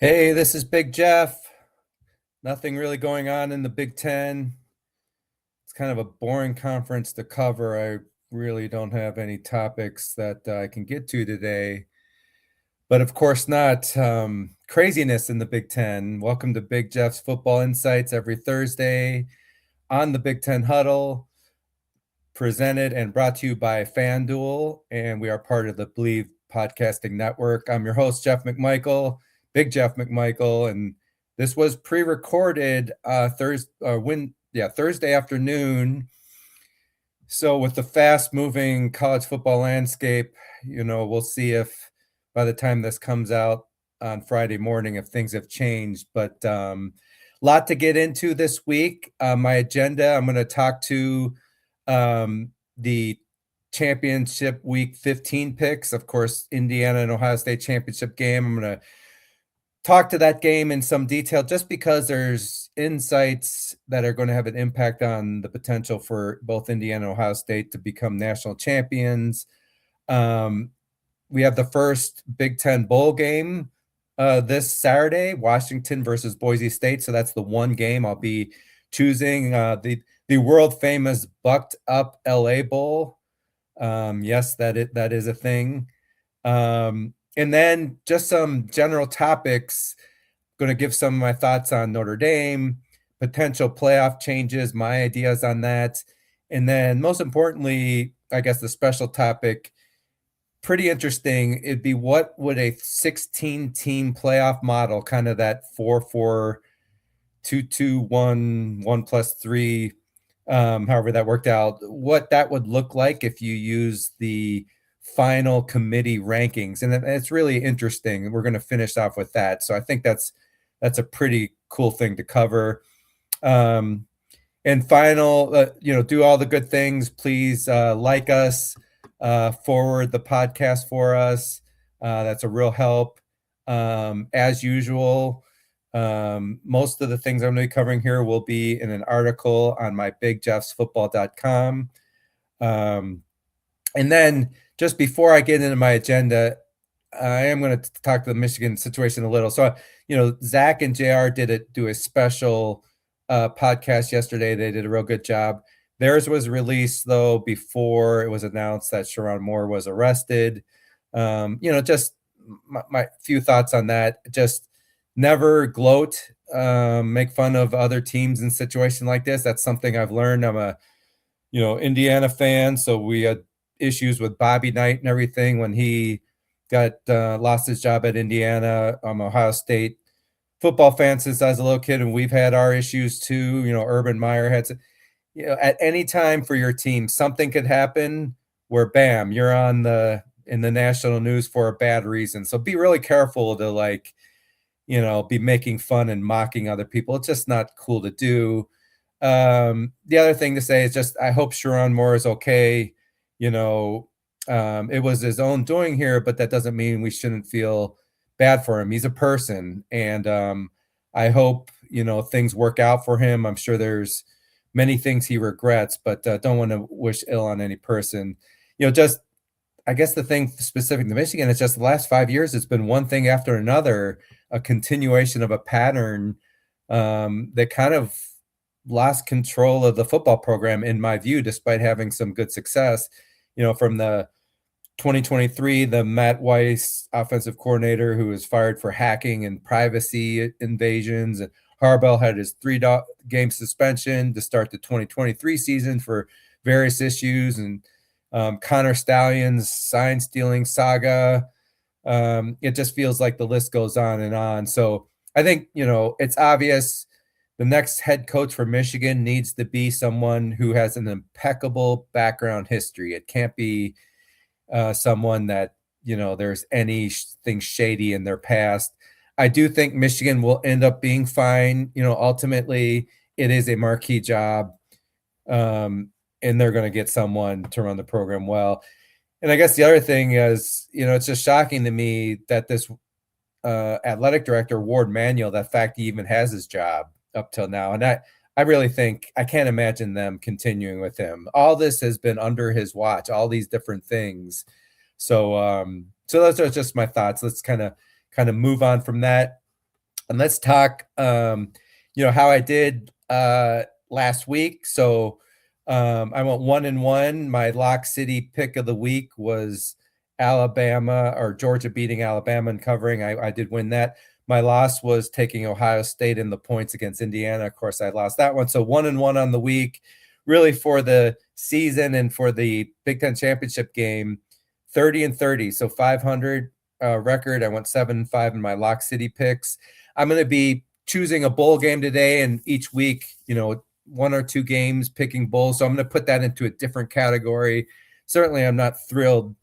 Hey, this is Big Jeff. Nothing really going on in the Big Ten. It's kind of a boring conference to cover. I really don't have any topics that I can get to today, but of course not. Craziness in the Big Ten. Welcome to Big Jeff's Football Insights every Thursday on the Big Ten Huddle, presented and brought to you by FanDuel, and we are part of the Believe Podcasting Network. I'm your host, Jeff McMichael, Big Jeff McMichael, and this was pre-recorded Thursday afternoon. So with the fast-moving college football landscape, we'll see if by the time this comes out on Friday morning, if things have changed. But lot to get into this week. My agenda, I'm going to talk to the championship week 15 picks. Of course, Indiana and Ohio State championship game. I'm going to talk to that game in some detail just because there's insights that are going to have an impact on the potential for both Indiana and Ohio State to become national champions. We have the first Big Ten bowl game this Saturday, Washington versus Boise State. So that's the one game I'll be choosing. The world famous Bucked Up LA Bowl. Yes, that is a thing. And then just some general topics. Going to give some of my thoughts on Notre Dame, potential playoff changes, my ideas on that. And then most importantly, I guess the special topic, pretty interesting. It'd be what would a 16-team playoff model, kind of that 4-4, 2-2-1, 1+3, however that worked out, what that would look like if you use the final committee rankings. And it's really interesting. We're going to finish off with that. So I think that's a pretty cool thing to cover. And final, do all the good things. Please like us, forward the podcast for us. That's a real help. As usual, most of the things I'm going to be covering here will be in an article on my bigjeffsfootball.com. And then just before I get into my agenda, I am going to talk to the Michigan situation a little. So, Zach and JR do a special podcast yesterday. They did a real good job. Theirs was released, though, before it was announced that Sherrone Moore was arrested. Just my few thoughts on that. Just never gloat, make fun of other teams in situations like this. That's something I've learned. I'm a, Indiana fan, so we had issues with Bobby Knight and everything when he got lost his job at Indiana. I'm Ohio State football fan since I was a little kid, and we've had our issues too. Urban Meyer had, at any time for your team, something could happen where bam, you're in the national news for a bad reason. So be really careful to be making fun and mocking other people. It's just not cool to do. The other thing to say is just I hope Sherrone Moore is okay. It was his own doing here, but that doesn't mean we shouldn't feel bad for him. He's a person, and I hope things work out for him. I'm sure there's many things he regrets, but don't want to wish ill on any person. Just I guess the thing specific to Michigan is just the last 5 years, it's been one thing after another, a continuation of a pattern that kind of lost control of the football program, in my view, despite having some good success. From the 2023, the Matt Weiss offensive coordinator who was fired for hacking and privacy invasions, and Harbaugh had his 3-game suspension to start the 2023 season for various issues, and Connor Stallion's sign stealing saga. It just feels like the list goes on and on. So I think, it's obvious the next head coach for Michigan needs to be someone who has an impeccable background history. It can't be someone that, there's anything shady in their past. I do think Michigan will end up being fine. Ultimately, it is a marquee job, and they're going to get someone to run the program well. And I guess the other thing is, it's just shocking to me that this athletic director, Ward Manuel, that fact he even has his job up till now. And I really think I can't imagine them continuing with him. All this has been under his watch, all these different things. So those are just my thoughts. Let's kind of move on from that. And let's talk, how I did last week. So I went 1-1. My Lock City pick of the week was Alabama or Georgia beating Alabama and covering. I did win that. My loss was taking Ohio State in the points against Indiana. Of course, I lost that one. So 1-1 on the week, really for the season and for the Big Ten championship game, 30-30. So 500 record. I went 7-5 in my Lock City picks. I'm going to be choosing a bowl game today, and each week, one or two games picking bowls. So I'm going to put that into a different category. Certainly, I'm not thrilled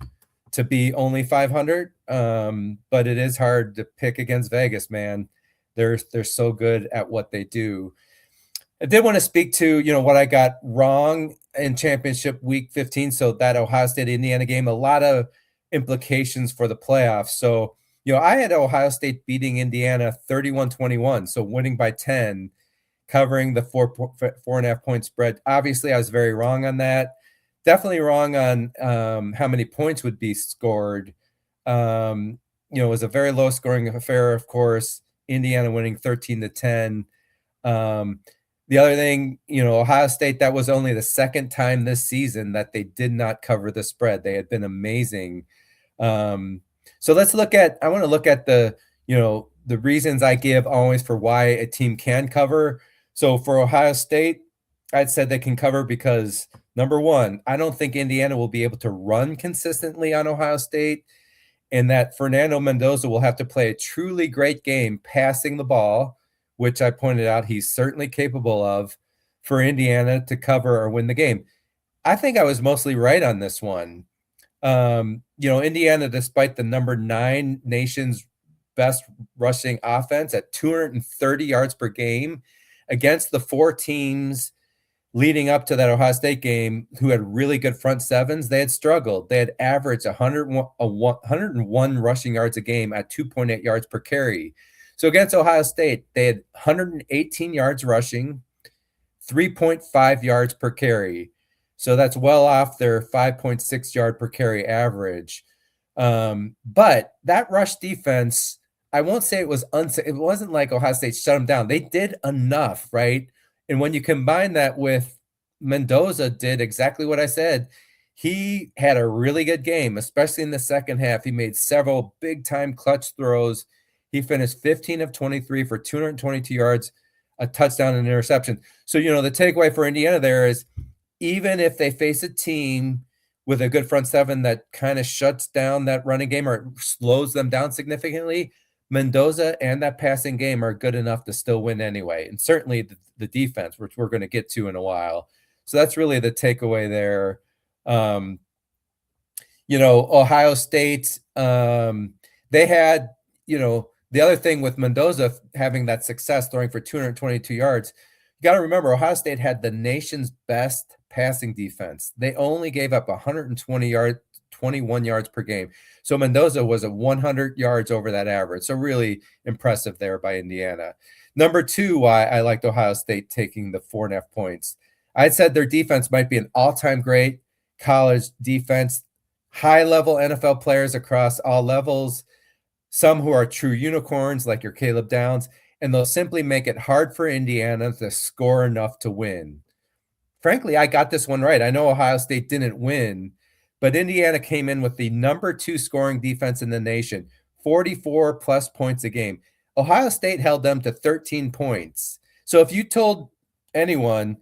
to be only 500, but it is hard to pick against Vegas, man. They're so good at what they do. I did want to speak to, what I got wrong in championship week 15. So that Ohio State Indiana game, a lot of implications for the playoffs. So, I had Ohio State beating Indiana 31-21. So winning by 10, covering the 4.5 point spread. Obviously, I was very wrong on that. Definitely wrong on how many points would be scored. It was a very low scoring affair, of course. Indiana winning 13-10. The other thing, Ohio State, that was only the second time this season that they did not cover the spread. They had been amazing. So I want to look at the reasons I give always for why a team can cover. So for Ohio State, I'd said they can cover because, number one, I don't think Indiana will be able to run consistently on Ohio State, and that Fernando Mendoza will have to play a truly great game passing the ball, which I pointed out he's certainly capable of, for Indiana to cover or win the game. I think I was mostly right on this one. Indiana, despite the number 9 nation's best rushing offense at 230 yards per game against the 4 teams leading up to that Ohio State game who had really good front sevens, they had struggled. They had averaged 101 rushing yards a game at 2.8 yards per carry. So against Ohio State, they had 118 yards rushing, 3.5 yards per carry. So that's well off their 5.6 yard per carry average. But that rush defense, I won't say it was it wasn't like Ohio State shut them down. They did enough, right? And when you combine that with Mendoza did exactly what I said, he had a really good game, especially in the second half. He made several big-time clutch throws. He finished 15 of 23 for 222 yards, a touchdown and an interception. So, the takeaway for Indiana there is even if they face a team with a good front seven that kind of shuts down that running game or slows them down significantly, Mendoza and that passing game are good enough to still win anyway. And certainly the defense, which we're going to get to in a while. So that's really the takeaway there. Ohio State, they had, the other thing with Mendoza having that success throwing for 222 yards, you got to remember Ohio State had the nation's best passing defense. They only gave up 21 yards per game. So Mendoza was at 100 yards over that average. So really impressive there by Indiana. Number 2, why I liked Ohio State taking the 4.5 points. I said their defense might be an all-time great college defense, high-level NFL players across all levels, some who are true unicorns like your Caleb Downs, and they'll simply make it hard for Indiana to score enough to win. Frankly, I got this one right. I know Ohio State didn't win, but Indiana came in with the number 2 scoring defense in the nation, 44-plus points a game. Ohio State held them to 13 points. So if you told anyone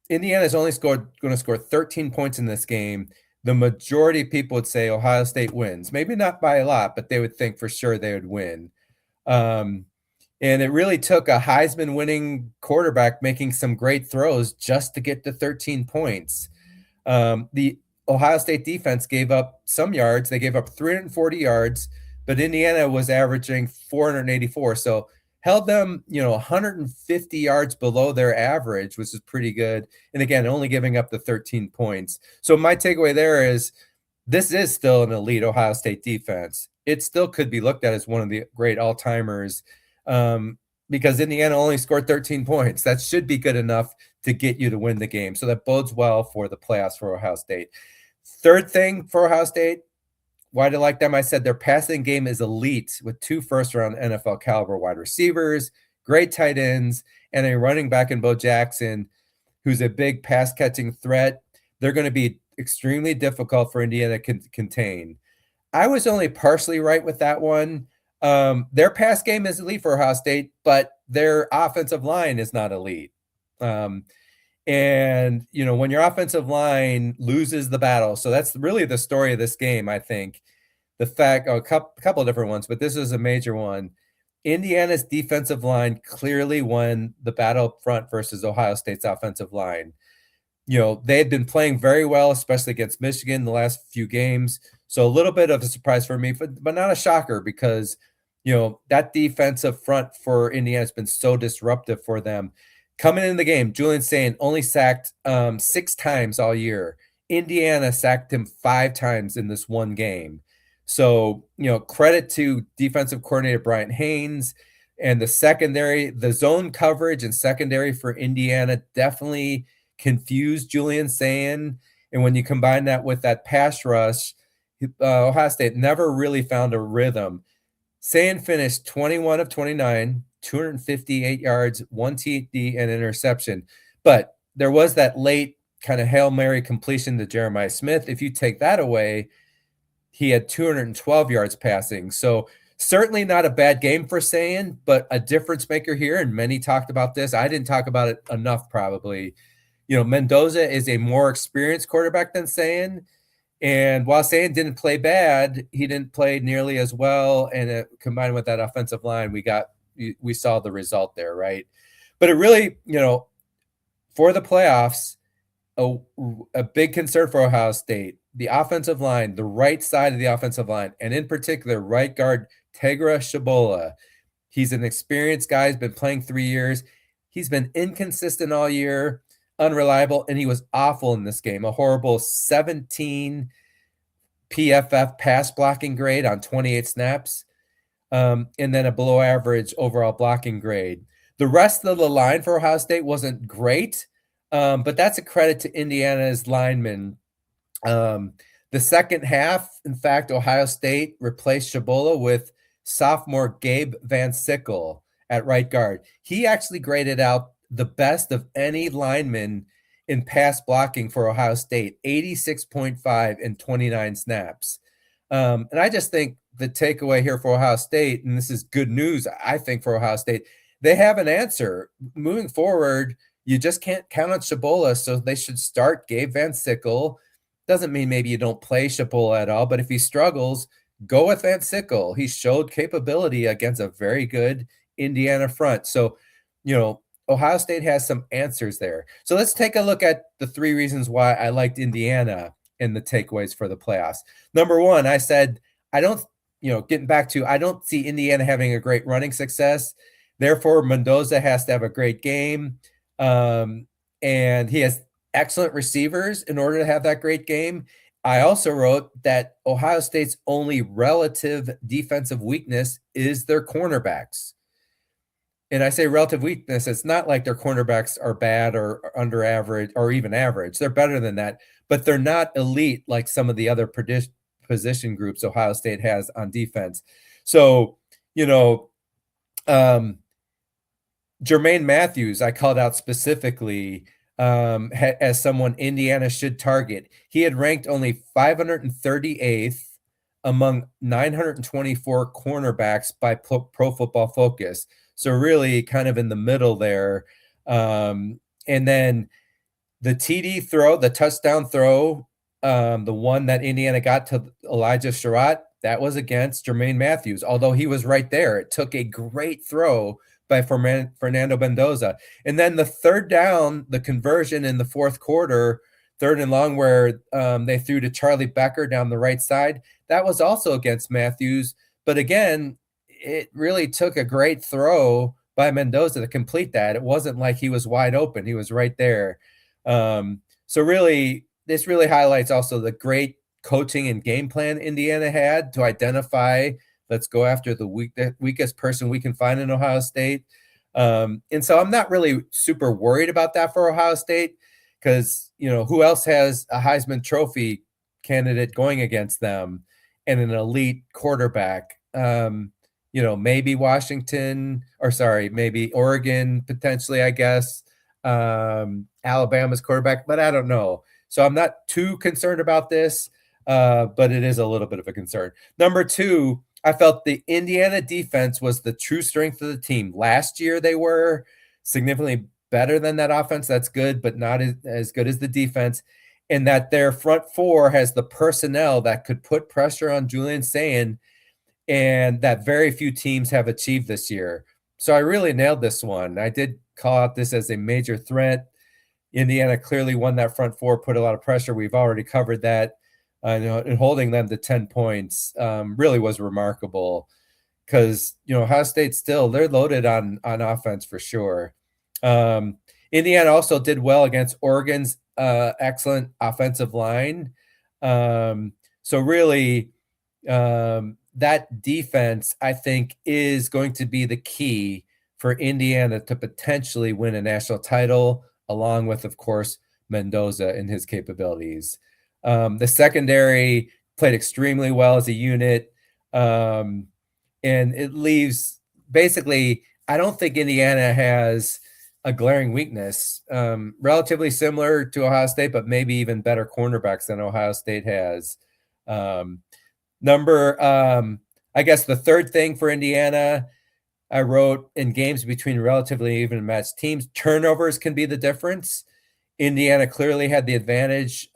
Indiana's only going to score 13 points in this game, the majority of people would say Ohio State wins. Maybe not by a lot, but they would think for sure they would win. And it really took a Heisman-winning quarterback making some great throws just to get to 13 points. The Ohio State defense gave up some yards. They gave up 340 yards, but Indiana was averaging 484. So held them, 150 yards below their average, which is pretty good. And again, only giving up the 13 points. So my takeaway there is this is still an elite Ohio State defense. It still could be looked at as one of the great all-timers. Because Indiana only scored 13 points. That should be good enough to get you to win the game. So that bodes well for the playoffs for Ohio State. Third thing for Ohio State, why do I like them? I said their passing game is elite with 2 first-round NFL caliber wide receivers, great tight ends, and a running back in Bo Jackson, who's a big pass-catching threat. They're going to be extremely difficult for Indiana to contain. I was only partially right with that one. Their pass game is elite for Ohio State, but their offensive line is not elite. And, when your offensive line loses the battle, so that's really the story of this game, I think. The fact, a couple of different ones, but this is a major one. Indiana's defensive line clearly won the battle up front versus Ohio State's offensive line. They had been playing very well, especially against Michigan the last few games. So a little bit of a surprise for me, but not a shocker because, that defensive front for Indiana has been so disruptive for them. Coming in the game, Julian Sane only sacked 6 times all year. Indiana sacked him 5 times in this one game. So, credit to defensive coordinator Brian Haynes and the secondary, the zone coverage and secondary for Indiana definitely confused Julian Sane. And when you combine that with that pass rush, Ohio State never really found a rhythm. Sane finished 21 of 29, 258 yards, 1 TD, and interception. But there was that late kind of Hail Mary completion to Jeremiah Smith. If you take that away, he had 212 yards passing. So certainly not a bad game for Sane, but a difference maker here. And many talked about this. I didn't talk about it enough, probably. Mendoza is a more experienced quarterback than Sane. And while Sane didn't play bad, he didn't play nearly as well. And combined with that offensive line, we saw the result there, right? But it really, for the playoffs, a big concern for Ohio State, the offensive line, the right side of the offensive line, and in particular, right guard Tegra Shibola. He's an experienced guy. He's been playing 3 years. He's been inconsistent all year, unreliable, and he was awful in this game. A horrible 17 PFF pass blocking grade on 28 snaps, and then a below average overall blocking grade. The rest of the line for Ohio State wasn't great, but that's a credit to Indiana's linemen. The second half, in fact, Ohio State replaced Shibola with sophomore Gabe Van Sickle at right guard. He actually graded out the best of any lineman in pass blocking for Ohio State, 86.5 in 29 snaps. And I just think the takeaway here for Ohio State, and this is good news, I think, for Ohio State, they have an answer. Moving forward, you just can't count on Shibola, so they should start Gabe Van Sickle. Doesn't mean maybe you don't play Shibola at all, but if he struggles, go with Van Sickle. He showed capability against a very good Indiana front. So, Ohio State has some answers there. So let's take a look at the 3 reasons why I liked Indiana in the takeaways for the playoffs. Number 1, I said, I don't see Indiana having a great running success. Therefore, Mendoza has to have a great game. And he has excellent receivers in order to have that great game. I also wrote that Ohio State's only relative defensive weakness is their cornerbacks. And I say relative weakness, it's not like their cornerbacks are bad or under average or even average. They're better than that, but they're not elite like some of the other position groups Ohio State has on defense. So, Jermaine Matthews, I called out specifically as someone Indiana should target. He had ranked only 538th among 924 cornerbacks by Pro Football Focus. So really kind of in the middle there. And then the TD throw, the touchdown throw, the one that Indiana got to Elijah Sherrott, that was against Jermaine Matthews, although he was right there. It took a great throw by Fernando Mendoza. And then the third down, the conversion in the fourth quarter, 3rd and long, where they threw to Charlie Becker down the right side, that was also against Matthews. But again, it really took a great throw by Mendoza to complete that. It wasn't like he was wide open. He was right there. So really, this really highlights also the great coaching and game plan Indiana had to identify, let's go after the weakest person we can find in Ohio State. And so I'm not really super worried about that for Ohio State because, who else has a Heisman Trophy candidate going against them? and an elite quarterback. Maybe maybe Oregon potentially, I guess. Alabama's quarterback, but I don't know. So I'm not too concerned about this, but it is a little bit of a concern. Number two, I felt the Indiana defense was the true strength of the team. Last year, they were significantly better than that offense. That's good, but not as good as the defense. And that their front four has the personnel that could put pressure on Julian Sane, and that very few teams have achieved this year. So I really nailed this one. I did call out this as a major threat. Indiana clearly won that front four, put a lot of pressure. We've already covered that. And holding them to 10 points really was remarkable because, Ohio State still, they're loaded on offense for sure. Indiana also did well against Oregon's excellent offensive line. So really, that defense, I think, is going to be the key for Indiana to potentially win a national title, along with, of course, Mendoza and his capabilities. The secondary played extremely well as a unit, and it leaves basically, I don't think Indiana has a glaring weakness, relatively similar to Ohio State, but maybe even better cornerbacks than Ohio State has. I guess the third thing for Indiana, I wrote in games between relatively even matched teams, turnovers can be the difference. Indiana clearly had the advantage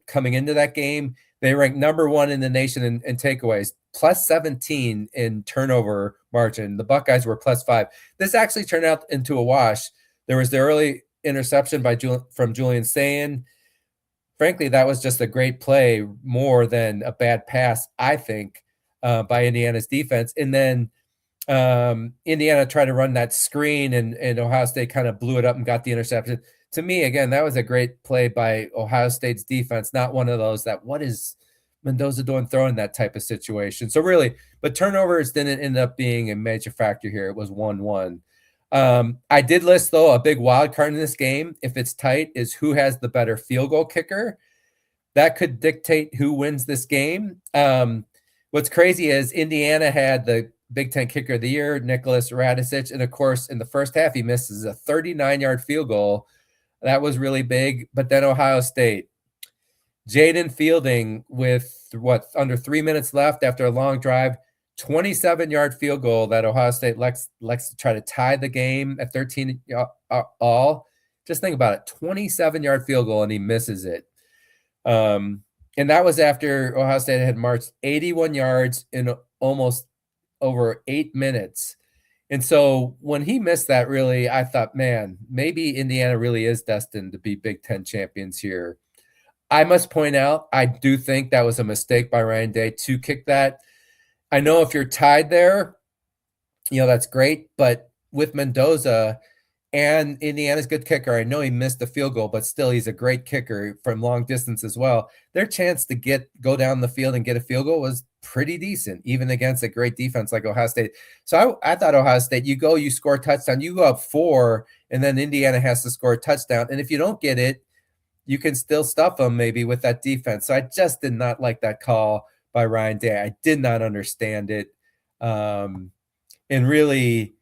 coming into that game. They ranked number one in the nation in takeaways, plus 17 in turnover margin. The Buckeyes were plus 5. This actually turned out into a wash. There was the early interception from Julian Sane. Frankly, that was just a great play more than a bad pass, I think, by Indiana's defense. And then Indiana tried to run that screen, and Ohio State kind of blew it up and got the interception. To me, again, that was a great play by Ohio State's defense, not one of those that, what is Mendoza doing throwing that type of situation? So really, but turnovers didn't end up being a major factor here. It was 1-1. I did list, though, a big wild card in this game, if it's tight, is who has the better field goal kicker. That could dictate who wins this game. What's crazy is Indiana had the Big Ten Kicker of the Year, Nicholas Radicic, and of course, in the first half, he misses a 39-yard field goal. That was really big. But then Ohio State, Jaden Fielding with under 3 minutes left after a long drive, 27-yard field goal that Ohio State likes to try to tie the game at 13 all. Just think about it, 27-yard field goal, and he misses it. And that was after Ohio State had marched 81 yards in almost over 8 minutes. And so when he missed that, really, I thought, man, maybe Indiana really is destined to be Big Ten champions here. I must point out, I do think that was a mistake by Ryan Day to kick that. I know if you're tied there, that's great. But with Mendoza and Indiana's good kicker, I know he missed the field goal, but still he's a great kicker from long distance as well. Their chance to go down the field and get a field goal was pretty decent, even against a great defense like Ohio State. So I thought Ohio State, you score a touchdown, you go up 4, and then Indiana has to score a touchdown. And if you don't get it, you can still stuff them maybe with that defense. So I just did not like that call by Ryan Day. I did not understand it. And really,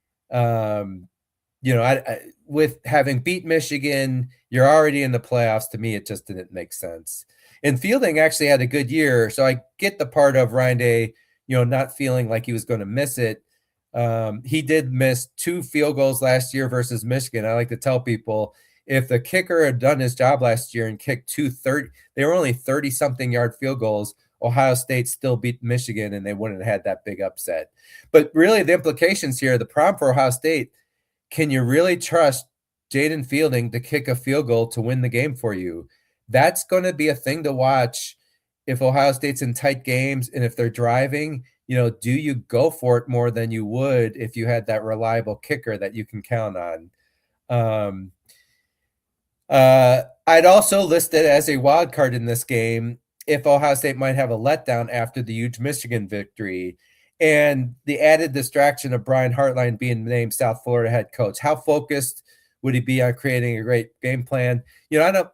with having beat Michigan, you're already in the playoffs. To me, it just didn't make sense. And Fielding actually had a good year, so I get the part of Ryan Day, not feeling like he was going to miss it. He did miss 2 field goals last year versus Michigan. I like to tell people, if the kicker had done his job last year and kicked 230, they were only 30-something yard field goals, Ohio State still beat Michigan, and they wouldn't have had that big upset. But really, the implications here, the problem for Ohio State, can you really trust Jaden Fielding to kick a field goal to win the game for you? That's going to be a thing to watch if Ohio State's in tight games and if they're driving. Do you go for it more than you would if you had that reliable kicker that you can count on? I'd also listed as a wild card in this game if Ohio State might have a letdown after the huge Michigan victory and the added distraction of Brian Hartline being named South Florida head coach. How focused would he be on creating a great game plan? I don't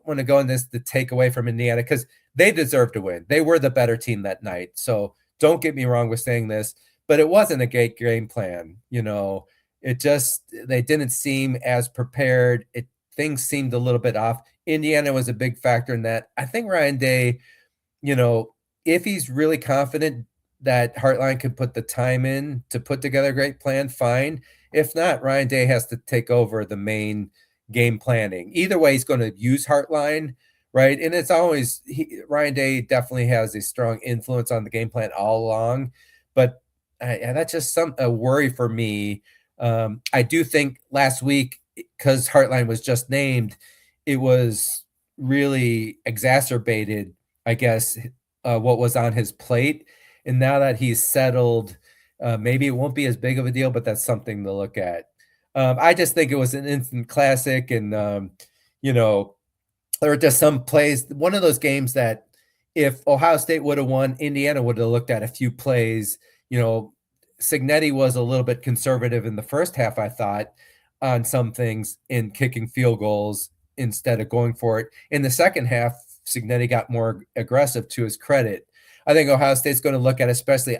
want to go in this to take away from Indiana because they deserved to win. They were the better team that night. So don't get me wrong with saying this, but it wasn't a great game plan. It just, they didn't seem as prepared. Things seemed a little bit off. Indiana was a big factor in that. I think Ryan Day, if he's really confident that Hartline can put the time in to put together a great plan, fine. If not, Ryan Day has to take over the main game planning. Either way, he's going to use Hartline, right? And it's always Ryan Day definitely has a strong influence on the game plan all along, but that's just a worry for me. I do think last week, because Hartline was just named, it was really exacerbated, I guess, what was on his plate. And now that he's settled, maybe it won't be as big of a deal, but that's something to look at. I just think it was an instant classic. And, there were just some plays. One of those games that if Ohio State would have won, Indiana would have looked at a few plays. Cignetti was a little bit conservative in the first half, I thought, on some things in kicking field goals instead of going for it. In the second half, Cignetti got more aggressive, to his credit. I think Ohio State's going to look at,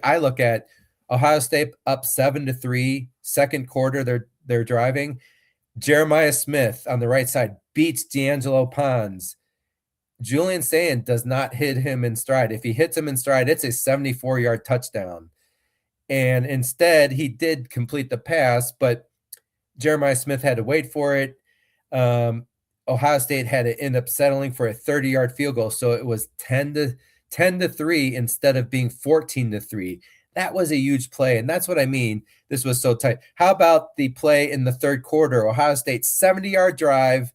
I look at Ohio State up 7-3, second quarter, they're driving. Jeremiah Smith on the right side beats D'Angelo Pons. Julian Sane does not hit him in stride. If he hits him in stride, it's a 74-yard touchdown. And instead, he did complete the pass, but Jeremiah Smith had to wait for it. Ohio State had to end up settling for a 30-yard field goal, so it was 10-3 instead of being 14-3. That was a huge play, and that's what I mean. This was so tight. How about the play in the third quarter? Ohio State 70-yard drive,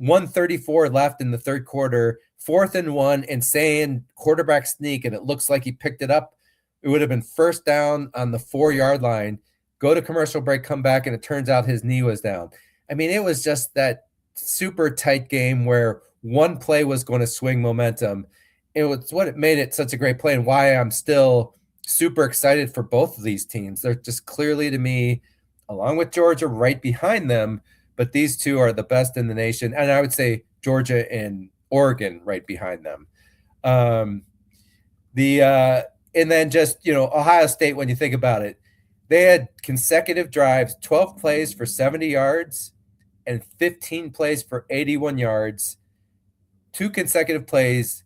1:34 left in the third quarter, 4th and 1, and saying quarterback sneak, and it looks like he picked it up. It would have been first down on the 4-yard line. Go to commercial break, come back, and it turns out his knee was down. I mean, it was just that super tight game where one play was going to swing momentum. It was what made it such a great play, and why I'm still super excited for both of these teams. They're just clearly, to me, along with Georgia, right behind them, but these two are the best in the nation, and I would say Georgia and Oregon right behind them. And then just, Ohio State, when you think about it, they had consecutive drives, 12 plays for 70 yards and 15 plays for 81 yards. 2 consecutive plays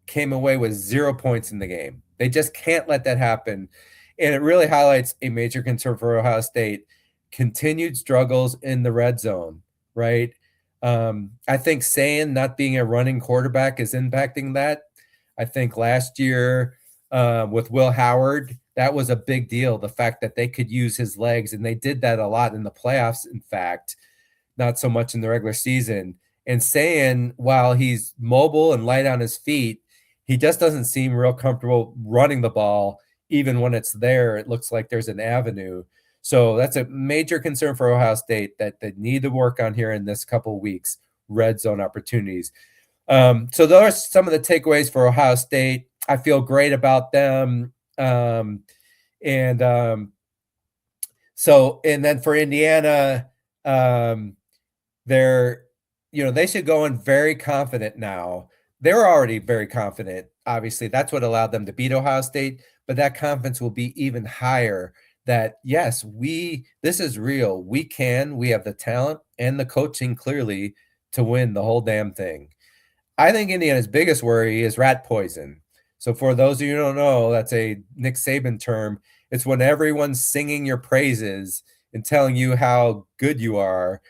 came away with 0 points in the game. They just can't let that happen. And it really highlights a major concern for Ohio State: continued struggles in the red zone, right? I think Sane not being a running quarterback is impacting that. I think last year with Will Howard, that was a big deal, the fact that they could use his legs, and they did that a lot in the playoffs, in fact, not so much in the regular season. And Sane, while he's mobile and light on his feet, he just doesn't seem real comfortable running the ball. Even when it's there, it looks like there's an avenue. So that's a major concern for Ohio State that they need to work on here in this couple of weeks, red zone opportunities. So those are some of the takeaways for Ohio State. I feel great about them. And then for Indiana, they should go in very confident now. They were already very confident. Obviously, that's what allowed them to beat Ohio State, but that confidence will be even higher that, yes, this is real. We have the talent and the coaching clearly to win the whole damn thing. I think Indiana's biggest worry is rat poison. So for those of you who don't know, that's a Nick Saban term. It's when everyone's singing your praises and telling you how good you are.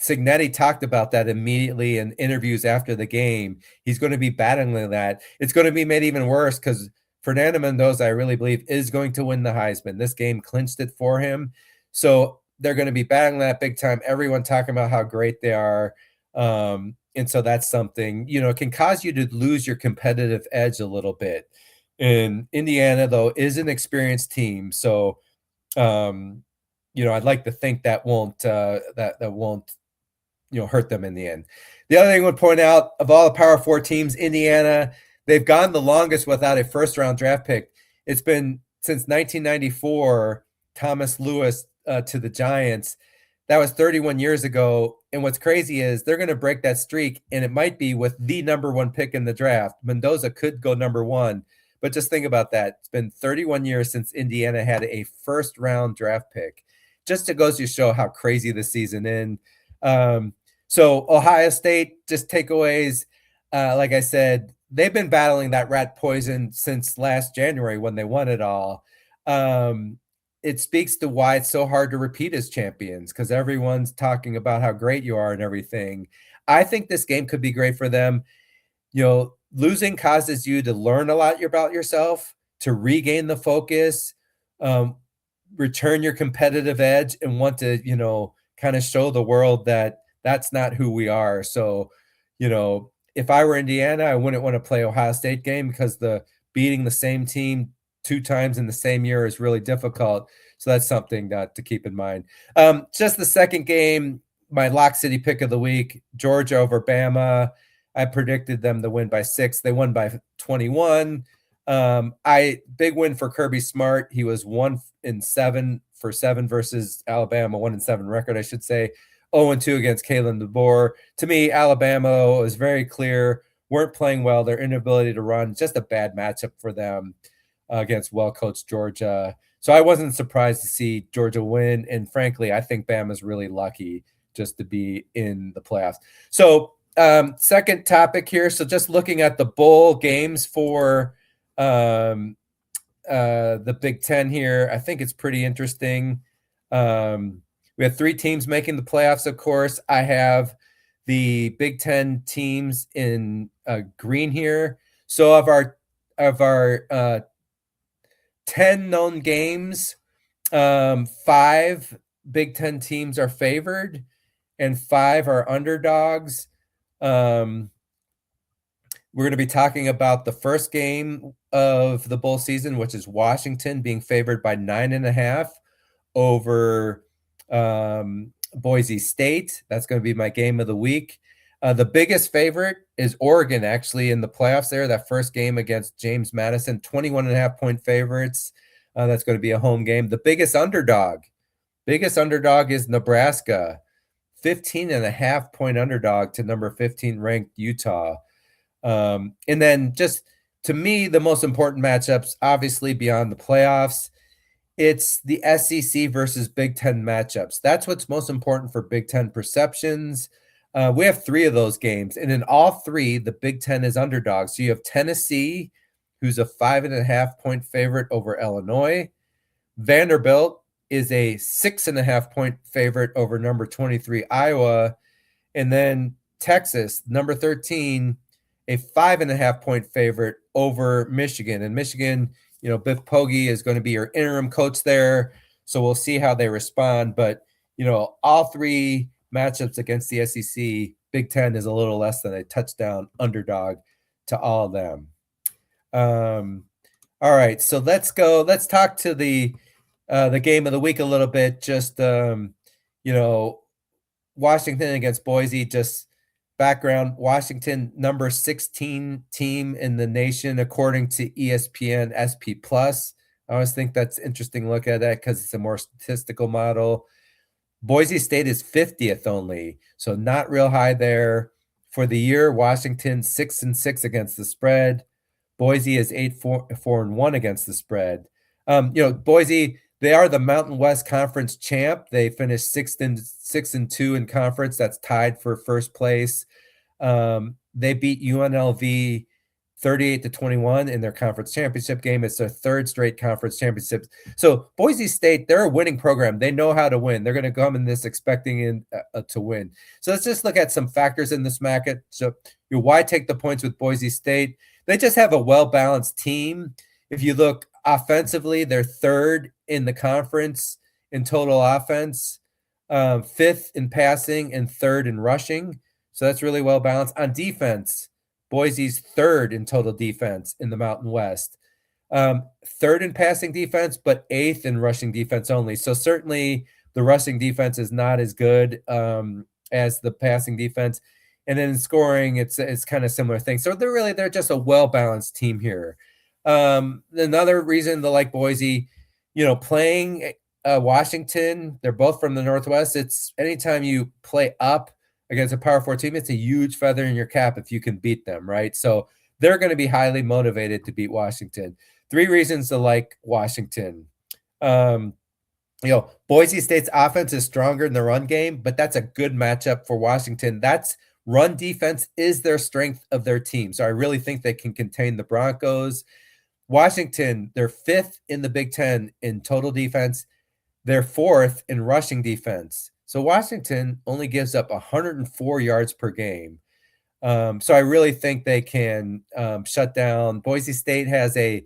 Cignetti talked about that immediately in interviews after the game. He's going to be battling that. It's going to be made even worse because Fernando Mendoza, I really believe, is going to win the Heisman. This game clinched it for him. So they're going to be battling that big time. Everyone talking about how great they are. And so that's something, it can cause you to lose your competitive edge a little bit. And Indiana, though, is an experienced team. So, I'd like to think that won't hurt them in the end. The other thing I would point out, of all the Power 4 teams, Indiana, they've gone the longest without a first-round draft pick. It's been since 1994, Thomas Lewis to the Giants. That was 31 years ago. and what's crazy is they're going to break that streak, and it might be with the number 1 pick in the draft. Mendoza could go number 1, but just think about that. It's been 31 years since Indiana had a first-round draft pick. Just to goes to show how crazy the season is. So Ohio State, just takeaways. Like I said, they've been battling that rat poison since last January when they won it all. It speaks to why it's so hard to repeat as champions, because everyone's talking about how great you are and everything. I think this game could be great for them. Losing causes you to learn a lot about yourself, to regain the focus, return your competitive edge, and want to, kind of show the world that that's not who we are. So, if I were Indiana, I wouldn't want to play Ohio State game, because beating the same team 2 times in the same year is really difficult. So that's something to keep in mind. Just the second game, my Lock City pick of the week, Georgia over Bama. I predicted them to win by 6. They won by 21. Big win for Kirby Smart. He was 1-7 for 7 versus Alabama, 1-7 record, I should say. 0-2 against Kalen DeBoer. To me, Alabama was very clear, weren't playing well. Their inability to run, just a bad matchup for them against well-coached Georgia. So I wasn't surprised to see Georgia win. And frankly, I think Bama's really lucky just to be in the playoffs. So second topic here. So just looking at the bowl games for the Big Ten here, I think it's pretty interesting. We have 3 teams making the playoffs, of course. I have the Big Ten teams in green here. So of our 10 known games, 5 Big Ten teams are favored and 5 are underdogs. We're going to be talking about the first game of the bowl season, which is Washington being favored by 9.5 over Boise State. That's going to be my game of the week. The biggest favorite is Oregon, actually, in the playoffs there. That first game against James Madison, 21.5-point favorites. That's going to be a home game. The biggest underdog is Nebraska, 15.5-point underdog to number 15 ranked Utah. And then just to me, the most important matchups, obviously beyond the playoffs, it's the SEC versus Big Ten matchups. That's what's most important for Big Ten perceptions. We have 3 of those games, and in all 3, the Big Ten is underdogs. So you have Tennessee, who's a 5.5-point favorite over Illinois. Vanderbilt is a 6.5-point favorite over number 23 Iowa. And then Texas, number 13, a 5.5-point favorite over Michigan. And Michigan, Biff Poggi is going to be your interim coach there. So we'll see how they respond. But, all 3 matchups against the SEC, Big Ten is a little less than a touchdown underdog to all of them. All right. So let's go. Let's talk to the game of the week a little bit. Just, Washington against Boise, just background. Washington, number 16 team in the nation, according to ESPN SP+. I always think that's interesting to look at that because it's a more statistical model. Boise State is 50th only, so not real high there. For the year, Washington 6-6 against the spread. Boise is 8-4-1 against the spread. Boise, they are the Mountain West Conference champ. They finished 6-2 in conference. That's tied for first place. They beat UNLV 38-21 in their conference championship game. It's their 3rd straight conference championship. So Boise State, they're a winning program. They know how to win. They're going to come in this expecting to win. So let's just look at some factors in this market. So why take the points with Boise State? They just have a well-balanced team. If you look offensively, they're 3rd in the conference in total offense, 5th in passing, and 3rd in rushing. So that's really well-balanced. On defense, Boise's 3rd in total defense in the Mountain West. 3rd in passing defense, but 8th in rushing defense only. So certainly the rushing defense is not as good as the passing defense. And then in scoring, it's kind of similar thing. So they're just a well-balanced team here. Another reason to like Boise, playing Washington, they're both from the Northwest. It's anytime you play up against a Power 4 team, it's a huge feather in your cap if you can beat them, right? So they're going to be highly motivated to beat Washington. 3 reasons to like Washington. Boise State's offense is stronger in the run game, but that's a good matchup for Washington. That's run defense is their strength of their team. So I really think they can contain the Broncos. Washington, they're 5th in the Big Ten in total defense. They're 4th in rushing defense. So Washington only gives up 104 yards per game. So I really think they can shut down. Boise State has a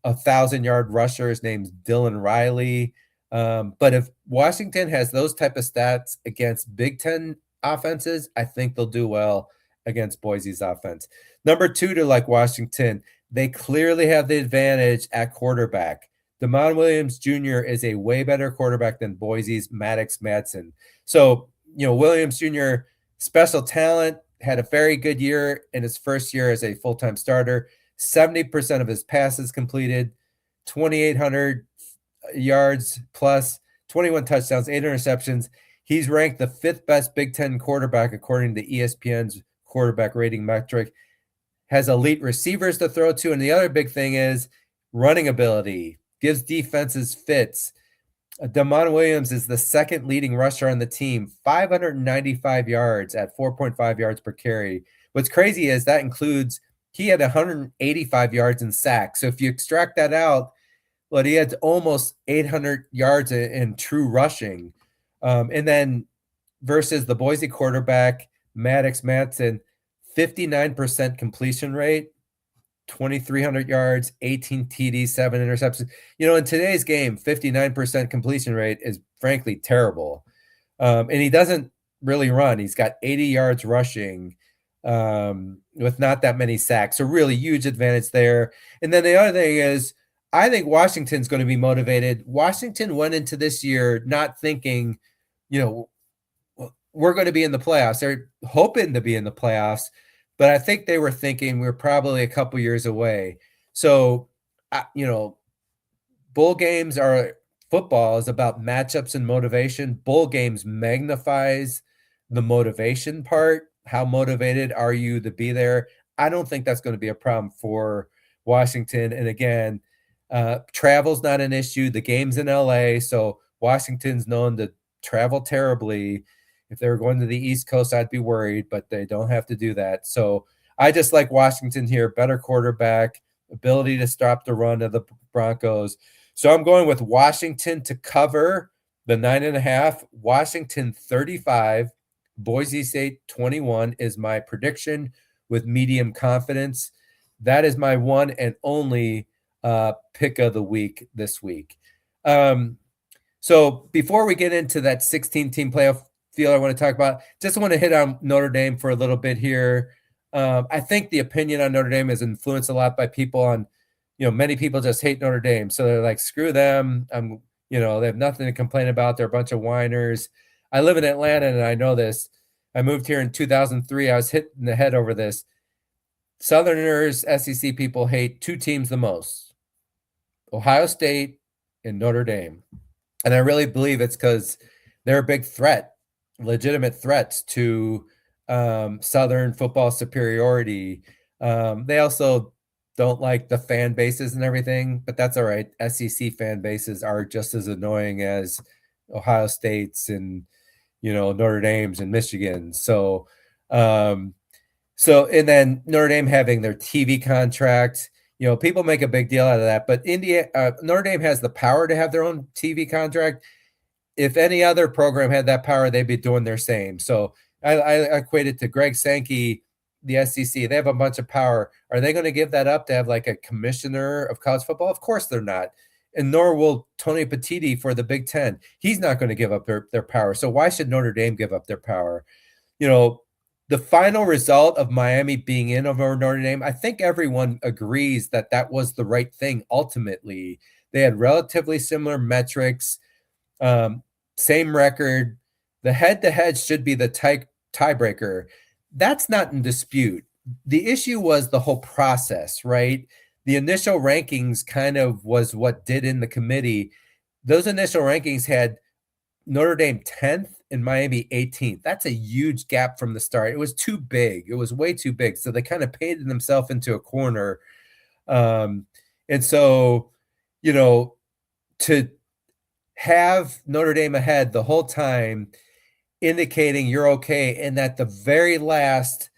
1,000-yard rusher. His name's Dylan Riley. But if Washington has those type of stats against Big Ten offenses, I think they'll do well against Boise's offense. Number 2 to like Washington, they clearly have the advantage at quarterback. Damon Williams Jr. is a way better quarterback than Boise's Maddox Madsen. So, Williams Jr., special talent, had a very good year in his first year as a full-time starter. 70% of his passes completed, 2,800 yards plus, 21 touchdowns, 8 interceptions. He's ranked the 5th best Big Ten quarterback according to ESPN's quarterback rating metric. Has elite receivers to throw to, and the other big thing is running ability. Gives defenses fits. Damon Williams is the 2nd leading rusher on the team, 595 yards at 4.5 yards per carry. What's crazy is that includes he had 185 yards in sacks. So if you extract that out, well, he had almost 800 yards in true rushing. And then versus the Boise quarterback, Maddox Madsen, 59% completion rate, 2,300 yards, 18 TDs, 7 interceptions. In today's game, 59% completion rate is frankly terrible. And he doesn't really run. He's got 80 yards rushing with not that many sacks. So really huge advantage there. And then the other thing is, I think Washington's going to be motivated. Washington went into this year not thinking, we're going to be in the playoffs. They're hoping to be in the playoffs. But I think they were thinking we're probably a couple years away. So, bowl games football is about matchups and motivation. Bowl games magnifies the motivation part. How motivated are you to be there? I don't think that's going to be a problem for Washington. And again, travel's not an issue. The game's in LA, so Washington's known to travel terribly. If they were going to the East Coast, I'd be worried, but they don't have to do that. So I just like Washington here. Better quarterback, ability to stop the run of the Broncos. So I'm going with Washington to cover the 9.5. Washington 35, Boise State 21 is my prediction with medium confidence. That is my one and only pick of the week this week. So before we get into that 16-team playoff field I want to talk about, just want to hit on Notre Dame for a little bit here. I think the opinion on Notre Dame is influenced a lot by people on, many people just hate Notre Dame. So they're like, screw them. They have nothing to complain about. They're a bunch of whiners. I live in Atlanta and I know this. I moved here in 2003. I was hit in the head over this. Southerners, SEC people hate 2 teams the most, Ohio State and Notre Dame. And I really believe it's because they're a big threat, legitimate threats to Southern football superiority. They also don't like the fan bases and everything, but that's all right. SEC fan bases are just as annoying as Ohio State's and, Notre Dame's and Michigan. So, and then Notre Dame having their TV contract, people make a big deal out of that, but Notre Dame has the power to have their own TV contract. If any other program had that power, they'd be doing their same. So I equate it to Greg Sankey, the SEC. They have a bunch of power. Are they going to give that up to have like a commissioner of college football? Of course they're not. And nor will Tony Petitti for the Big Ten. He's not going to give up their power. So why should Notre Dame give up their power? The final result of Miami being in over Notre Dame, I think everyone agrees that that was the right thing ultimately. They had relatively similar metrics, same record. The head-to-head should be the tiebreaker. That's not in dispute. The issue was the whole process, right? The initial rankings kind of was what did in the committee. Those initial rankings had, Notre Dame 10th and Miami 18th. That's a huge gap from the start. It was too big. It was way too big. So they kind of painted themselves into a corner. And so, to have Notre Dame ahead the whole time, indicating you're okay, and at the very last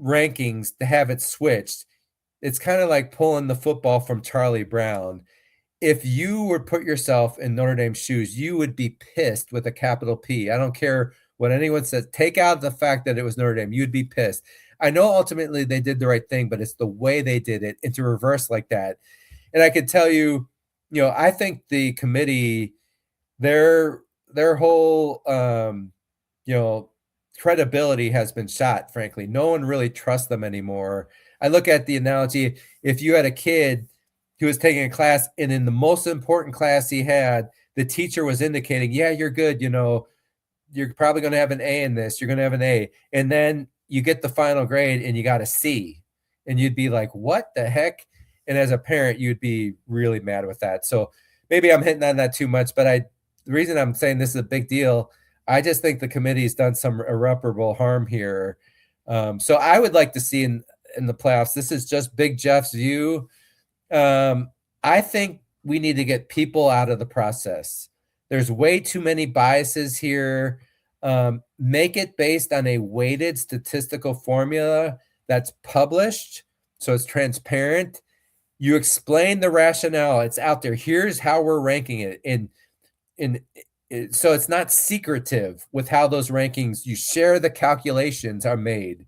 rankings to have it switched, it's kind of like pulling the football from Charlie Brown. If you would put yourself in Notre Dame's shoes, you would be pissed with a capital P. I don't care what anyone says. Take out the fact that it was Notre Dame. You'd be pissed. I know ultimately they did the right thing, but it's the way they did it, and to reverse like that. And I could tell you, I think the committee, their whole, credibility has been shot, frankly. No one really trusts them anymore. I look at the analogy, if you had a kid who was taking a class, and in the most important class he had, the teacher was indicating, yeah, you're good, you're probably going to have an A in this, you're going to have an A. And then you get the final grade and you got a C. And you'd be like, what the heck? And as a parent, you'd be really mad with that. So maybe I'm hitting on that too much, but the reason I'm saying this is a big deal, I just think the committee's done some irreparable harm here. So I would like to see in the playoffs, this is just Big Jeff's view. I think we need to get people out of the process. There's way too many biases here. Make it based on a weighted statistical formula that's published, so it's transparent. You explain the rationale. It's out there. Here's how we're ranking it. So it's not secretive with how those rankings, you share the calculations are made.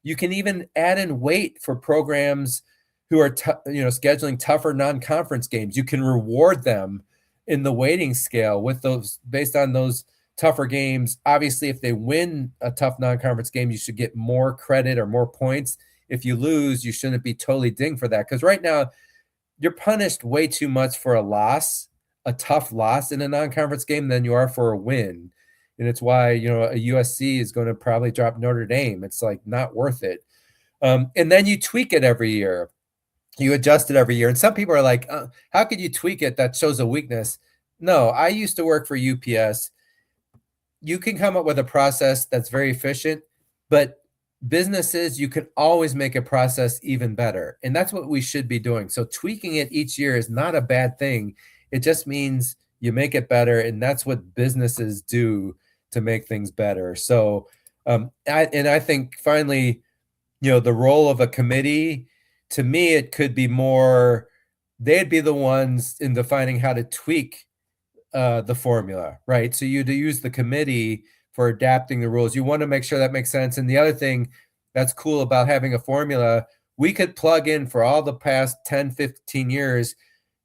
You can even add in weight for programs who are scheduling tougher non-conference games. You can reward them in the weighting scale with those based on those tougher games. Obviously, if they win a tough non-conference game, you should get more credit or more points. If you lose, you shouldn't be totally dinged for that, because right now you're punished way too much for a tough loss in a non-conference game than you are for a win. And it's why, a USC is going to probably drop Notre Dame. It's like not worth it. And then you tweak it every year. You adjust it every year. And some people are like, how could you tweak it? That shows a weakness. No, I used to work for UPS. You can come up with a process that's very efficient, but businesses, you can always make a process even better. And that's what we should be doing. So tweaking it each year is not a bad thing. It just means you make it better. And that's what businesses do to make things better. So I think finally, the role of a committee, to me, it could be more, they'd be the ones in defining how to tweak the formula, right? So you'd use the committee for adapting the rules. You want to make sure that makes sense. And the other thing that's cool about having a formula, we could plug in for all the past 10, 15 years.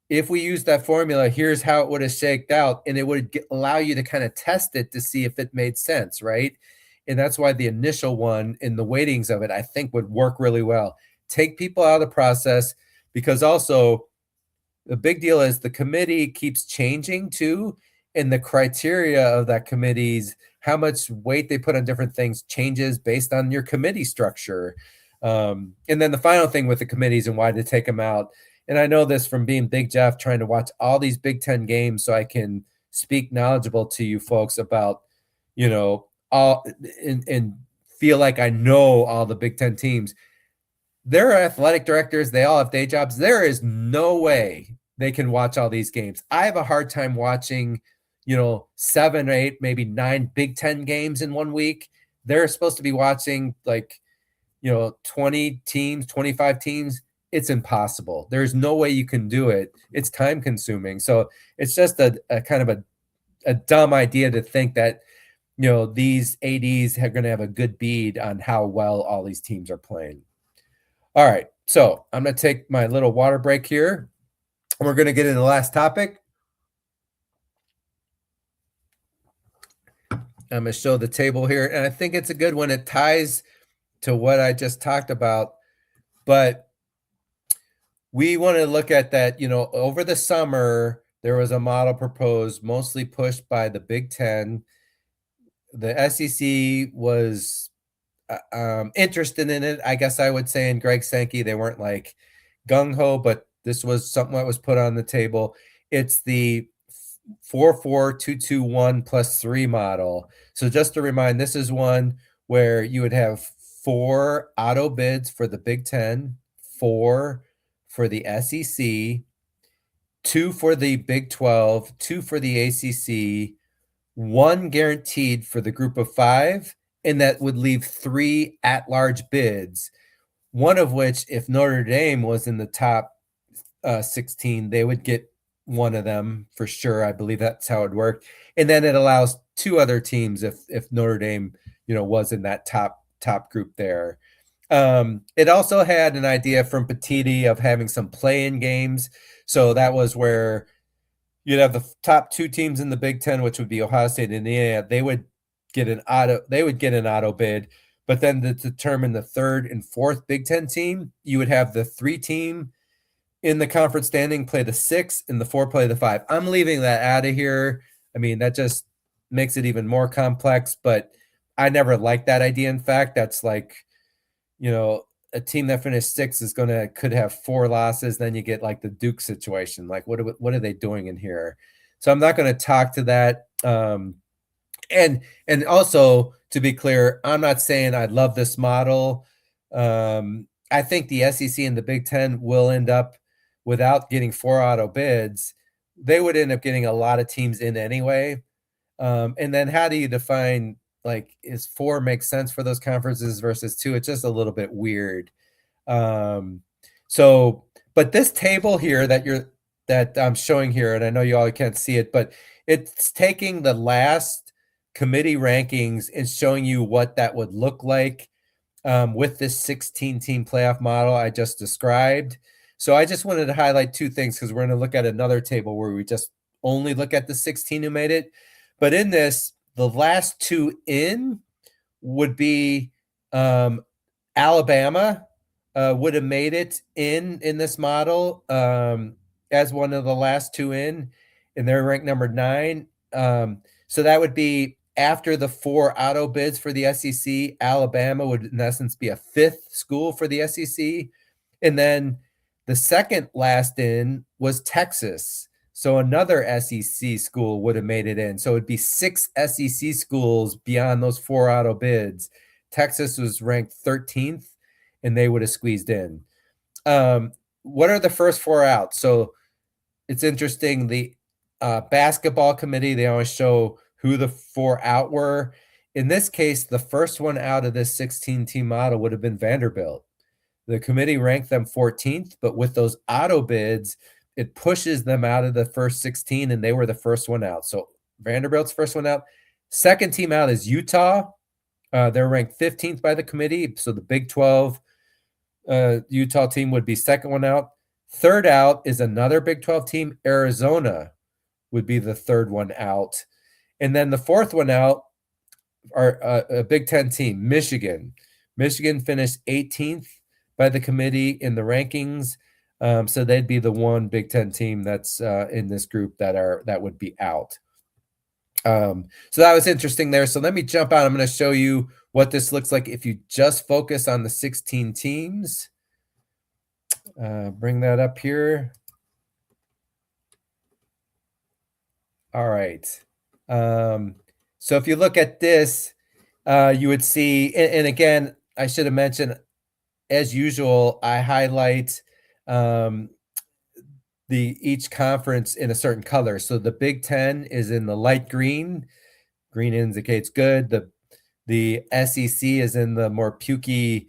If we use that formula, here's how it would have shaked out. And it would allow you to kind of test it to see if it made sense, right? And that's why the initial one in the weightings of it, I think, would work really well. Take people out of the process, because also the big deal is the committee keeps changing too. And the criteria of that committee's, how much weight they put on different things changes based on your committee structure. And then the final thing with the committees and why to take them out. And I know this from being Big Jeff, trying to watch all these Big Ten games so I can speak knowledgeable to you folks about, all and feel like I know all the Big Ten teams. Their athletic directors, they all have day jobs. There is no way they can watch all these games. I have a hard time watching, 7 or 8, maybe 9 Big Ten games in 1 week. They're supposed to be watching 20 teams, 25 teams. It's impossible. There's no way you can do it. It's time consuming. So it's just a kind of a dumb idea to think that, these ADs are going to have a good bead on how well all these teams are playing. All right. So I'm going to take my little water break here. And we're going to get into the last topic. I'm going to show the table here. And I think it's a good one. It ties to what I just talked about. But we want to look at that, over the summer, there was a model proposed, mostly pushed by the Big Ten. The SEC was interested in it, I guess I would say, and Greg Sankey. They weren't like gung-ho, but this was something that was put on the table. It's the 4-4-2-2-1 plus 3 model. So just to remind, this is one where you would have 4 auto bids for the Big Ten, 4 for the SEC, 2 for the Big 12, 2 for the ACC, 1 guaranteed for the group of 5, and that would leave 3 at-large bids, one of which, if Notre Dame was in the top 16, they would get one of them for sure. I believe that's how it worked. And then it allows 2 other teams if Notre Dame, was in that top group there. It also had an idea from Petiti of having some play-in games. So that was where you'd have the top 2 teams in the Big Ten, which would be Ohio State and Indiana. They would get an auto bid, but then to determine the 3rd and 4th Big Ten team, you would have the 3 team in the conference standing play the 6 and the 4 play the 5. I'm leaving that out of here. I mean, that just makes it even more complex, but I never liked that idea. In fact, that's like, a team that finished 6th could have 4 losses. Then you get like the Duke situation. Like, what are they doing in here? So I'm not going to talk to that. And also, to be clear, I'm not saying I love this model. I think the SEC and the Big Ten will end up, without getting 4 auto bids, they would end up getting a lot of teams in anyway. And then how do you define, like, is 4 make sense for those conferences versus 2? It's just a little bit weird. So, but this table here that I'm showing here, and I know you all can't see it, but it's taking the last committee rankings and showing you what that would look like with this 16-team playoff model I just described. So I just wanted to highlight 2 things because we're going to look at another table where we just only look at the 16 who made it. But in this, the last 2 in would be Alabama would have made it in this model as one of the last 2 in, and they're ranked number 9. So that would be after the 4 auto bids for the SEC. Alabama would, in essence, be a 5th school for the SEC. And then the second last in was Texas. So another SEC school would have made it in. So it'd be 6 SEC schools beyond those 4 auto bids. Texas was ranked 13th, and they would have squeezed in. What are the first 4 out? So it's interesting. The basketball committee, they always show who the 4 out were. In this case, the first one out of this 16-team model would have been Vanderbilt. The committee ranked them 14th, but with those auto bids, it pushes them out of the first 16, and they were the first one out. So Vanderbilt's first one out. Second team out is Utah. They're ranked 15th by the committee, so the Big 12 Utah team would be second one out. Third out is another Big 12 team. Arizona would be the third one out. And then the fourth one out are a Big 10 team, Michigan. Michigan finished 18th by the committee in the rankings. So they'd be the one Big 10 team that's in this group that would be out. So that was interesting there. So let me jump out. I'm going to show you what this looks like if you just focus on the 16 teams. Bring that up here. All right. So if you look at this, you would see, and again, I should have mentioned, as usual, I highlight each conference in a certain color. So the Big 10 is in the light green. Green indicates good. The SEC is in the more pukey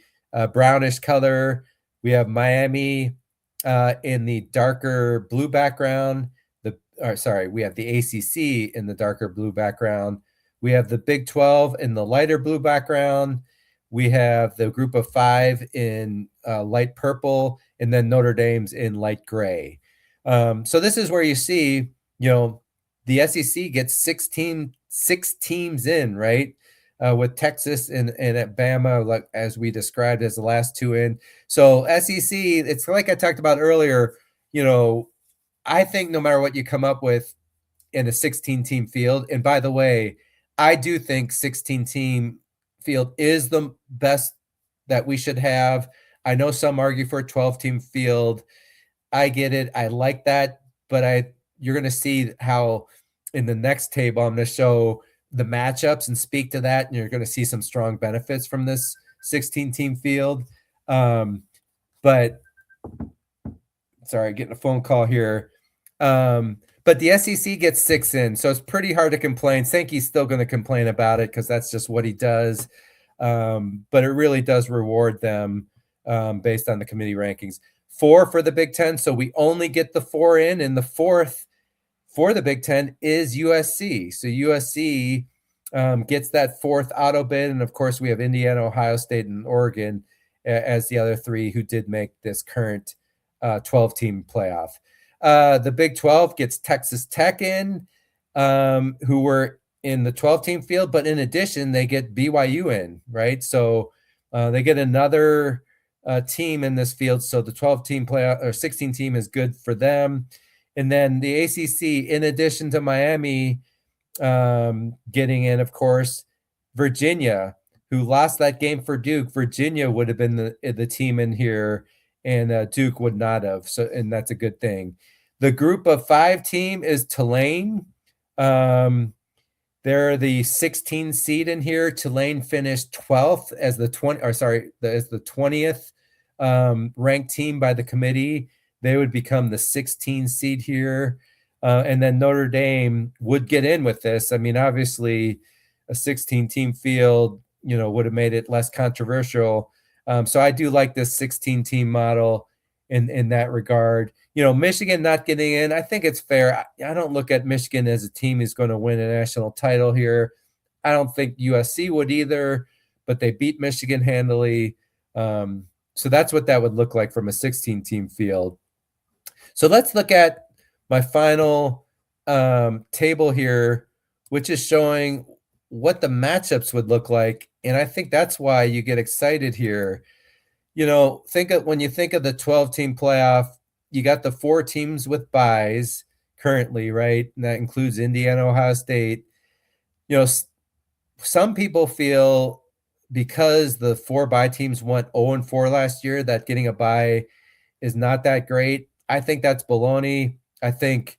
brownish color. We have Miami in the darker blue background. We have the ACC in the darker blue background. We have the Big 12 in the lighter blue background. We have the group of 5 in light purple, and then Notre Dame's in light gray. So this is where you see, the SEC gets 6 teams in, right? With Texas and Bama, like as we described as the last 2 in. So SEC, it's like I talked about earlier, I think no matter what you come up with in a 16-team field, and by the way, I do think 16-team field is the best that we should have. I know some argue for a 12-team field. I get it. I like that, but you're going to see how in the next table, I'm going to show the matchups and speak to that, and you're going to see some strong benefits from this 16-team field. But sorry, getting a phone call here. But the SEC gets 6 in, so it's pretty hard to complain. Sankey's still going to complain about it because that's just what he does. But it really does reward them based on the committee rankings. 4 for the Big Ten, so we only get the 4 in, and the 4th for the Big Ten is USC. So USC gets that 4th auto bid, and of course we have Indiana, Ohio State, and Oregon as the other 3 who did make this current 12-team playoff. The Big 12 gets Texas Tech in, who were in the 12-team field, but in addition, they get BYU in, right? So they get another team in this field. So the 12-team playoff or 16-team is good for them. And then the ACC, in addition to Miami getting in, of course, Virginia, who lost that game for Duke. Virginia would have been the team in here, and Duke would not have. So, and that's a good thing. The group of 5 team is Tulane. They're the 16 seed in here. Tulane finished 12th as the 20th ranked team by the committee. They would become the 16 seed here. And then Notre Dame would get in with this. I mean, obviously, a 16-team field, would have made it less controversial. So I do like this 16-team model in that regard. Michigan not getting in, I think it's fair. I don't look at Michigan as a team who's going to win a national title here. I don't think USC would either, but they beat Michigan handily. So that's what that would look like from a 16-team field. So let's look at my final table here, which is showing what the matchups would look like. And I think that's why you get excited here. When you think of the 12-team playoff, you got the 4 teams with byes currently, right? And that includes Indiana, Ohio State. Some people feel because the 4 bye teams went 0-4 last year that getting a bye is not that great. I think that's baloney. I think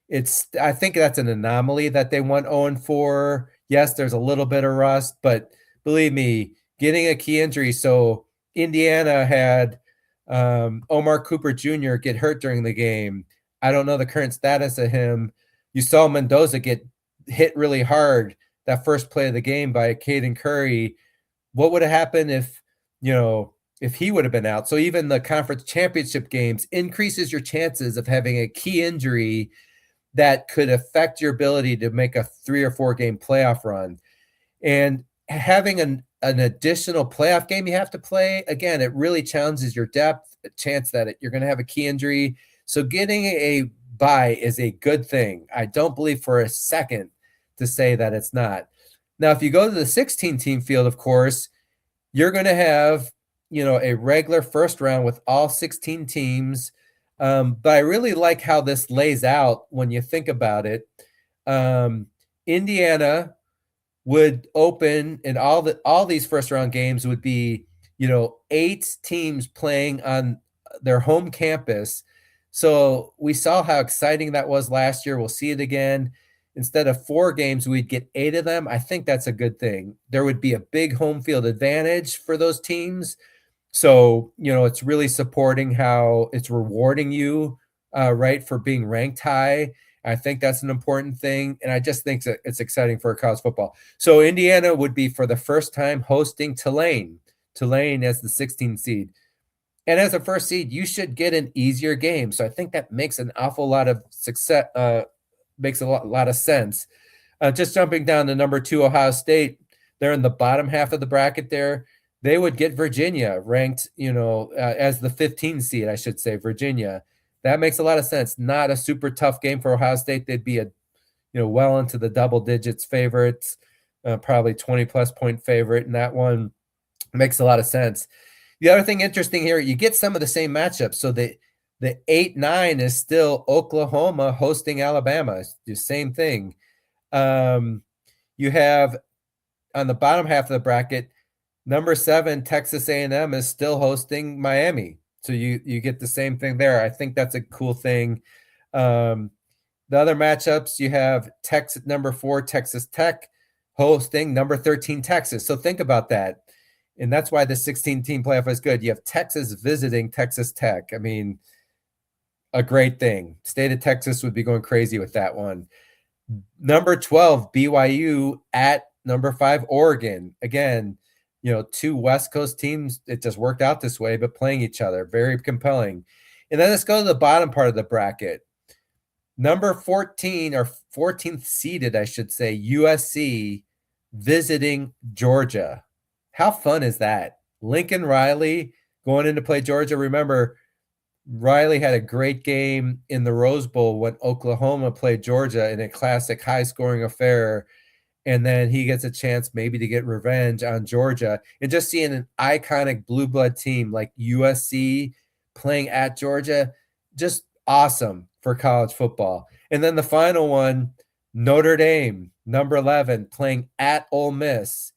that's an anomaly that they went 0-4. Yes, there's a little bit of rust, but believe me, getting a key injury. So Indiana had Omar Cooper Jr. get hurt during the game. I don't know the current status of him. You saw Mendoza get hit really hard that first play of the game by Caden Curry. What would have happened if he would have been out? So even the conference championship games increases your chances of having a key injury that could affect your ability to make a 3 or 4 game playoff run. And having an additional playoff game you have to play, again, it really challenges your depth, a chance that you're going to have a key injury. So getting a bye is a good thing. I don't believe for a second to say that it's not. Now, if you go to the 16-team field, of course, you're going to have, a regular first round with all 16 teams. But I really like how this lays out when you think about it. Indiana would open, and all these first round games would be, 8 teams playing on their home campus. So we saw how exciting that was last year. We'll see it again. Instead of 4 games, we'd get 8 of them. I think that's a good thing. There would be a big home field advantage for those teams. So, it's really supporting how it's rewarding you, right, for being ranked high. I think that's an important thing. And I just think that it's exciting for college football. So Indiana would be for the first time hosting Tulane as the 16th seed. And as a first seed, you should get an easier game. So I think that makes an awful lot of success, makes a lot of sense. Just jumping down to number 2, Ohio State, they're in the bottom half of the bracket there. They would get Virginia ranked, as the 15th seed, I should say, Virginia. That makes a lot of sense. Not a super tough game for Ohio State. They'd be well into the double digits favorites, probably 20-plus point favorite, and that one makes a lot of sense. The other thing interesting here, you get some of the same matchups. So the 8-9 is still Oklahoma hosting Alabama. It's the same thing. You have on the bottom half of the bracket, number 7, Texas A&M is still hosting Miami. So you get the same thing there. I think that's a cool thing. The The other matchups, you have Texas, number 4, Texas Tech, hosting number 13, Texas. So think about that. And that's why the 16-team playoff is good. You have Texas visiting Texas Tech. I mean, a great thing. State of Texas would be going crazy with that one. Number 12, BYU at number 5, Oregon. Again, 2 West Coast teams. It just worked out this way, but playing each other. Very compelling. And then let's go to the bottom part of the bracket. Number 14, or 14th seeded, I should say, USC visiting Georgia. How fun is that? Lincoln Riley going in to play Georgia. Remember, Riley had a great game in the Rose Bowl when Oklahoma played Georgia in a classic high-scoring affair, and then he gets a chance maybe to get revenge on Georgia. And just seeing an iconic blue blood team like USC playing at Georgia, just awesome for college football. And then the final one, Notre Dame, number 11, playing at Ole Miss.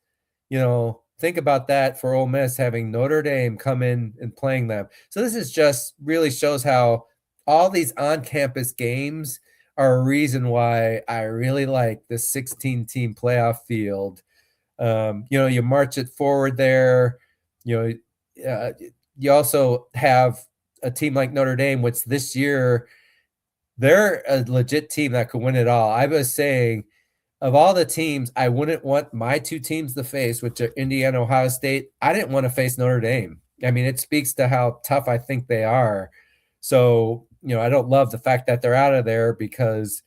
Think about that for Ole Miss, having Notre Dame come in and playing them. So this is just really shows how all these on-campus games are a reason why I really like the 16-team playoff field. You march it forward there. You also have a team like Notre Dame, which this year they're a legit team that could win it all. I was saying, of all the teams, I wouldn't want my 2 teams to face, which are Indiana, Ohio State. I didn't want to face Notre Dame. I mean, it speaks to how tough I think they are. So, I don't love the fact that they're out of there because,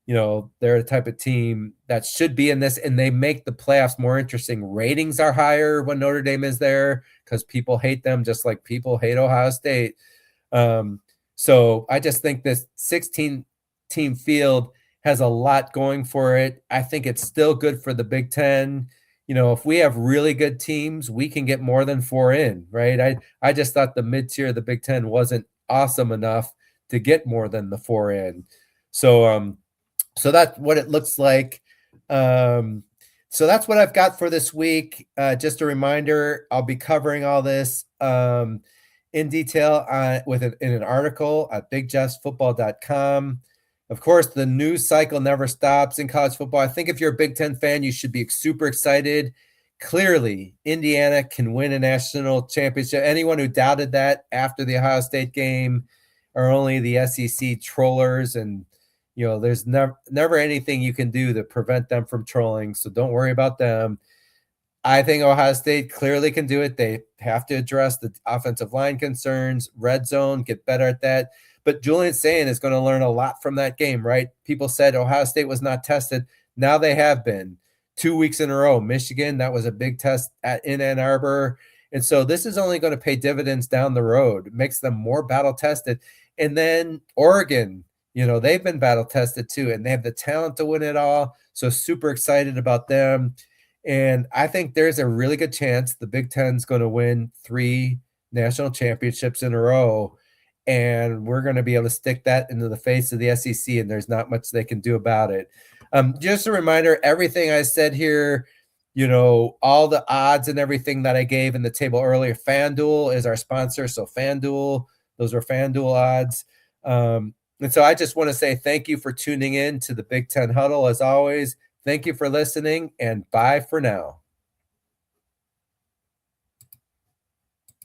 they're the type of team that should be in this, and they make the playoffs more interesting. Ratings are higher when Notre Dame is there because people hate them just like people hate Ohio State. So I just think this 16-team field has a lot going for it. I think it's still good for the Big Ten. If we have really good teams, we can get more than 4 in, right? I just thought the mid-tier of the Big Ten wasn't awesome enough to get more than the 4 in. So that's what it looks like. So that's what I've got for this week. Just a reminder, I'll be covering all this in detail in an article at bigjeffsfootball.com. Of course, the news cycle never stops in college football. I think if you're a Big Ten fan, you should be super excited. Clearly, Indiana can win a national championship. Anyone who doubted that after the Ohio State game are only the SEC trollers, and there's never anything you can do to prevent them from trolling, so don't worry about them. I think Ohio State clearly can do it. They have to address the offensive line concerns, red zone, get better at that. But Julian Sane is going to learn a lot from that game, right? People said Ohio State was not tested. Now they have been 2 weeks in a row. Michigan, that was a big test in Ann Arbor. And so this is only going to pay dividends down the road. It makes them more battle tested. And then Oregon, they've been battle tested too, and they have the talent to win it all. So super excited about them. And I think there's a really good chance the Big Ten's going to win 3 national championships in a row. And we're going to be able to stick that into the face of the SEC, and there's not much they can do about it. Just a reminder, everything I said here, all the odds and everything that I gave in the table earlier, FanDuel is our sponsor. So FanDuel, those are FanDuel odds. And so I just want to say thank you for tuning in to the Big Ten Huddle. As always, thank you for listening, and bye for now.